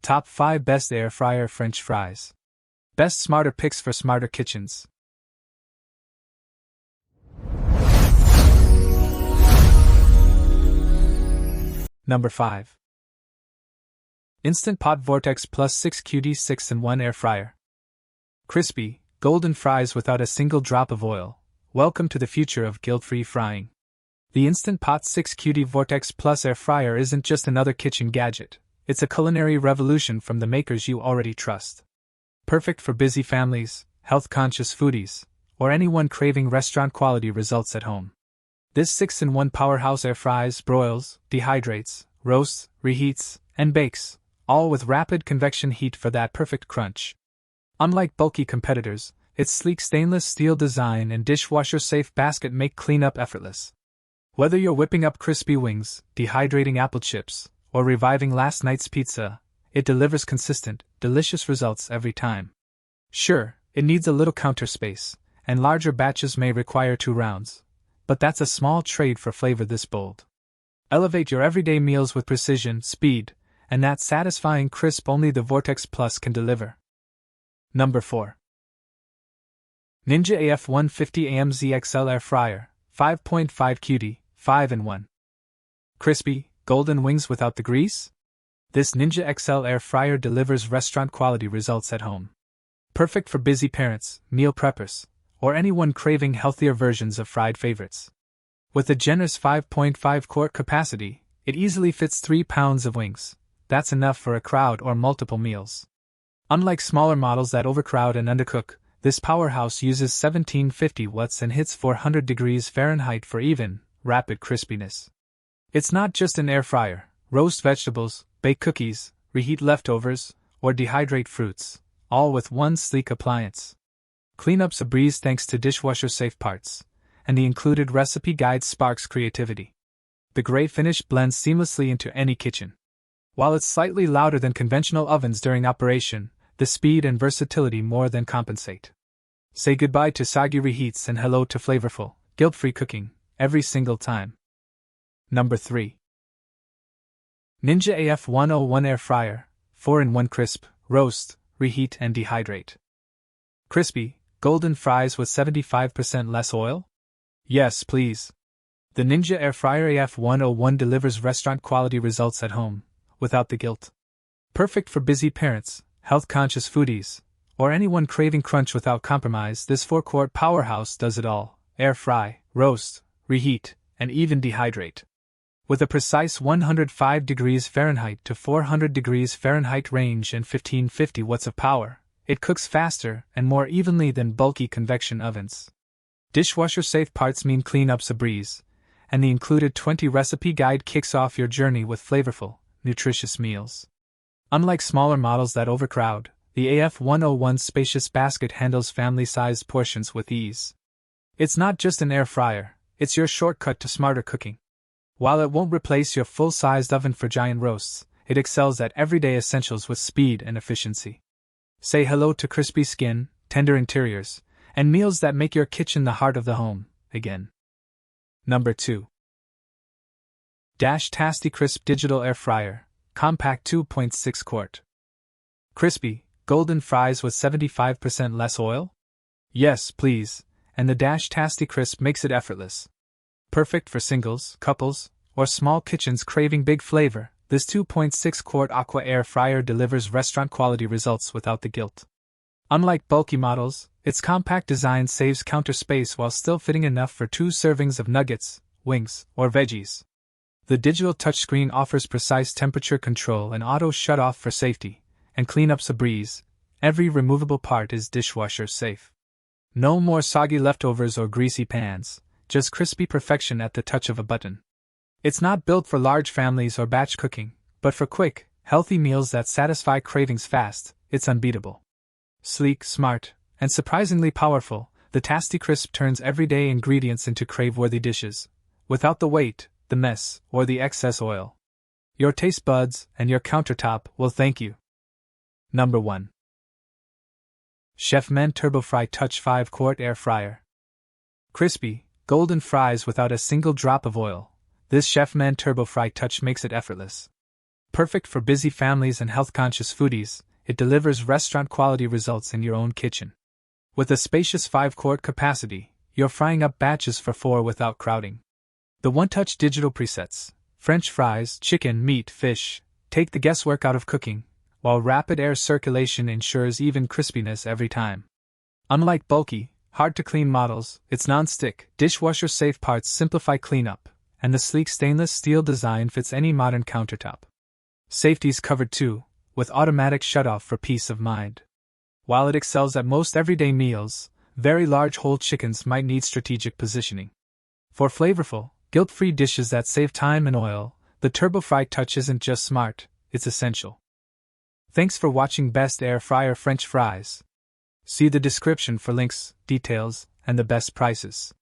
Top 5 Best Air Fryer French Fries. Best Smarter Picks for Smarter Kitchens. Number 5. Instant Pot VORTEX Plus 6QD 6-in-1 Air Fryer. Crispy, golden fries without a single drop of oil. Welcome to the future of guilt-free frying. The Instant Pot 6QD VORTEX Plus Air Fryer isn't just another kitchen gadget, it's a culinary revolution from the makers you already trust. Perfect for busy families, health-conscious foodies, or anyone craving restaurant-quality results at home. This 6-in-1 powerhouse air fries, broils, dehydrates, roasts, reheats, and bakes, all with rapid convection heat for that perfect crunch. Unlike bulky competitors, its sleek stainless steel design and dishwasher-safe basket make cleanup effortless. Whether you're whipping up crispy wings, dehydrating apple chips, or reviving last night's pizza, it delivers consistent, delicious results every time. Sure, it needs a little counter space, and larger batches may require 2 rounds, but that's a small trade for flavor this bold. Elevate your everyday meals with precision, speed, and that satisfying crisp only the VORTEX Plus can deliver. Number 4. Ninja AF150 XL Air Fryer, 5.5 QD, 5-in-1. Crispy, golden wings without the grease? This Ninja XL Air Fryer delivers restaurant-quality results at home. Perfect for busy parents, meal preppers, or anyone craving healthier versions of fried favorites. With a generous 5.5 quart capacity, it easily fits 3 pounds of wings. That's enough for a crowd or multiple meals. Unlike smaller models that overcrowd and undercook, this powerhouse uses 1750 watts and hits 400 degrees Fahrenheit for even, rapid crispiness. It's not just an air fryer. Roast vegetables, bake cookies, reheat leftovers, or dehydrate fruits, all with one sleek appliance. Cleanup's a breeze thanks to dishwasher-safe parts, and the included recipe guide sparks creativity. The gray finish blends seamlessly into any kitchen. While it's slightly louder than conventional ovens during operation, the speed and versatility more than compensate. Say goodbye to soggy reheats and hello to flavorful, guilt-free cooking, every single time. Number 3. Ninja AF101 Air Fryer, 4-in-1 Crisp, Roast, Reheat and Dehydrate. Crispy, golden fries with 75% less oil? Yes, please. The Ninja Air Fryer AF101 delivers restaurant-quality results at home, without the guilt. Perfect for busy parents, health-conscious foodies, or anyone craving crunch without compromise, this 4-quart powerhouse does it all: air fry, roast, reheat, and even dehydrate. With a precise 105 degrees Fahrenheit to 400 degrees Fahrenheit range and 1550 watts of power, it cooks faster and more evenly than bulky convection ovens. Dishwasher-safe parts mean cleanup's a breeze, and the included 20 recipe guide kicks off your journey with flavorful, nutritious meals. Unlike smaller models that overcrowd, the AF101's spacious basket handles family-sized portions with ease. It's not just an air fryer, it's your shortcut to smarter cooking. While it won't replace your full-sized oven for giant roasts, it excels at everyday essentials with speed and efficiency. Say hello to crispy skin, tender interiors, and meals that make your kitchen the heart of the home, again. Number 2. Tasti-Crisp Digital Air Fryer, Compact 2.6 Quart. Crispy, golden fries with 75% less oil? Yes, please, and the Tasti-Crisp makes it effortless. Perfect for singles, couples, or small kitchens craving big flavor, this 2.6 quart aqua air fryer delivers restaurant-quality results without the guilt. Unlike bulky models, its compact design saves counter space while still fitting enough for 2 servings of nuggets, wings, or veggies. The digital touchscreen offers precise temperature control and auto shut-off for safety, and cleanup's a breeze. Every removable part is dishwasher safe. No more soggy leftovers or greasy pans, just crispy perfection at the touch of a button. It's not built for large families or batch cooking, but for quick, healthy meals that satisfy cravings fast. It's unbeatable. Sleek, smart, and surprisingly powerful, the Tasti-Crisp turns everyday ingredients into crave-worthy dishes, without the weight, the mess, or the excess oil. Your taste buds and your countertop will thank you. Number 1. Chefman TurboFry Touch 5-quart Air Fryer. Crispy, golden fries without a single drop of oil. This Chefman TurboFry Touch makes it effortless. Perfect for busy families and health-conscious foodies, it delivers restaurant-quality results in your own kitchen. With a spacious 5-quart capacity, you're frying up batches for 4 without crowding. The one-touch digital presets, French fries, chicken, meat, fish, take the guesswork out of cooking, while rapid air circulation ensures even crispiness every time. Unlike bulky, hard-to-clean models, its non-stick, dishwasher-safe parts simplify cleanup, and the sleek stainless steel design fits any modern countertop. Safety's covered too, with automatic shutoff for peace of mind. While it excels at most everyday meals, very large whole chickens might need strategic positioning. For flavorful, guilt-free dishes that save time and oil, the TurboFry Touch isn't just smart, it's essential. Thanks for watching Best Air Fryer French Fries. See the description for links, details, and the best prices.